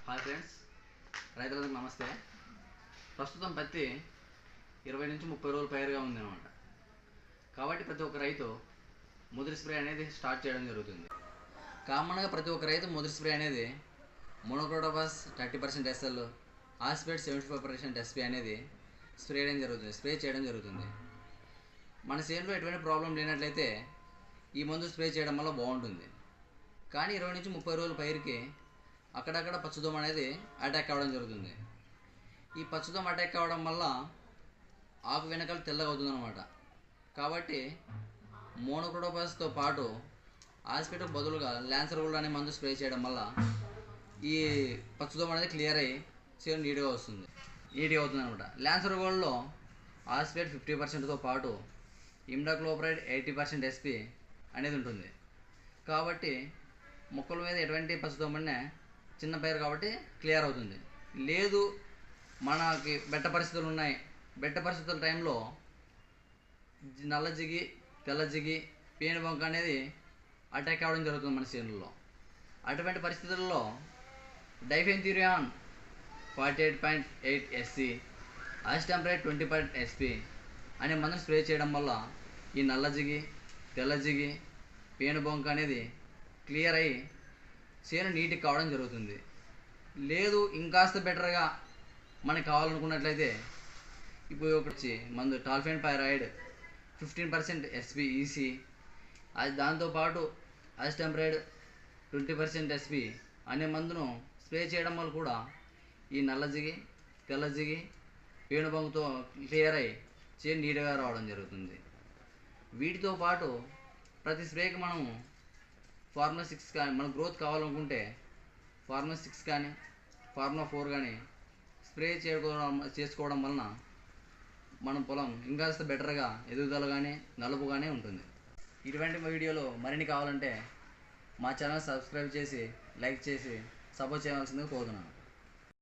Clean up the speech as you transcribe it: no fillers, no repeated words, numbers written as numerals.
Hi friends, రైతులకు నమస్తే. ప్రస్తుతం పత్తి 20 నుంచి 30 రోజుల పైరుగా ఉంది అనమాట. కాబట్టి ప్రతి ఒక్క రైతు ముదిరి స్ప్రే అనేది స్టార్ట్ చేయడం జరుగుతుంది. కామన్గా ప్రతి ఒక్క రైతు ముదిరి స్ప్రే అనేది మోనోక్రోటోఫాస్ 30% SL, ఆస్పేట్ 75% SP అనేది స్ప్రే చేయడం జరుగుతుంది. మన చేనులో ఎటువంటి ప్రాబ్లం లేనట్లయితే ఈ మందు స్ప్రే చేయడం వల్ల బాగుంటుంది. కానీ 20 నుంచి 30 రోజుల పైరుకి అక్కడక్కడ పచ్చదోమ అనేది అటాక్ అవ్వడం జరుగుతుంది. ఈ పచ్చదోమ అటాక్ అవ్వడం వల్ల ఆకు వెనకాల తెల్లగా అవుతుంది అనమాట. కాబట్టి మోనోక్రోటోఫాస్తో పాటు ఆస్పేట్కు బదులుగా ల్యాన్సర్ గోల్డ్ అనే మందు స్ప్రే చేయడం వల్ల ఈ పచ్చదోమ అనేది క్లియర్ అయ్యి చేను నీట్గా అవుతుంది అనమాట. ల్యాన్సర్ గోల్డ్లో ఆస్పేట్ 50%తో పాటు ఇమిడాక్లోప్రైడ్ 80% SP అనేది ఉంటుంది. కాబట్టి మొక్కల మీద ఎటువంటి పచ్చదోమనే చిన్న పైరు కాబట్టి క్లియర్ అవుతుంది. లేదు మనకి బెట్ట పరిస్థితులు ఉన్నాయి, బెట్ట పరిస్థితుల టైంలో నల్ల జిగి, తెల్ల జిగి, పేను బంక అనేది అటాక్ అవ్వడం జరుగుతుంది మన చేనుల్లో. అటువంటి పరిస్థితుల్లో డైఫెన్థ్యూరియాన్ 48.8 SC, ఆస్టంప్రైడ్ 20% SP అనే మందును స్ప్రే చేయడం వల్ల ఈ నల్ల జిగి, తెల్ల జిగి, పేను బంక అనేది క్లియర్ అయ్యి చేను నీట్గా కావడం జరుగుతుంది. లేదు ఇంకాస్త బెటర్గా మనకు కావాలనుకున్నట్లయితే ఇప్పుడు ఒకటి మందు టాల్ఫెన్ పైరాయిడ్ 15% SP EC, అది దాంతోపాటు ఆస్టంప్రైడ్ 20% SP అనే మందును స్ప్రే చేయడం వల్ల కూడా ఈ నల్ల జిగి, తెల్ల జిగి, పేను బంకుతో క్లియర్ అయ్యి చేను నీట్గా రావడం జరుగుతుంది. వీటితో పాటు ప్రతి స్ప్రేకి మనము ఫార్ములా 6 కానీ మన గ్రోత్ కావాలనుకుంటే ఫార్ములా 6 కానీ ఫార్ములా 4 కానీ స్ప్రే చేసుకోవడం వలన మన పొలం ఇంకాస్త బెటర్గా ఎదుగుదల కానీ నలుపు కానీ ఉంటుంది. ఇటువంటి వీడియోలు మరిన్ని కావాలంటే మా ఛానల్ సబ్స్క్రైబ్ చేసి లైక్ చేసి సపోర్ట్ చేయవలసిందిగా కోరుతున్నాను.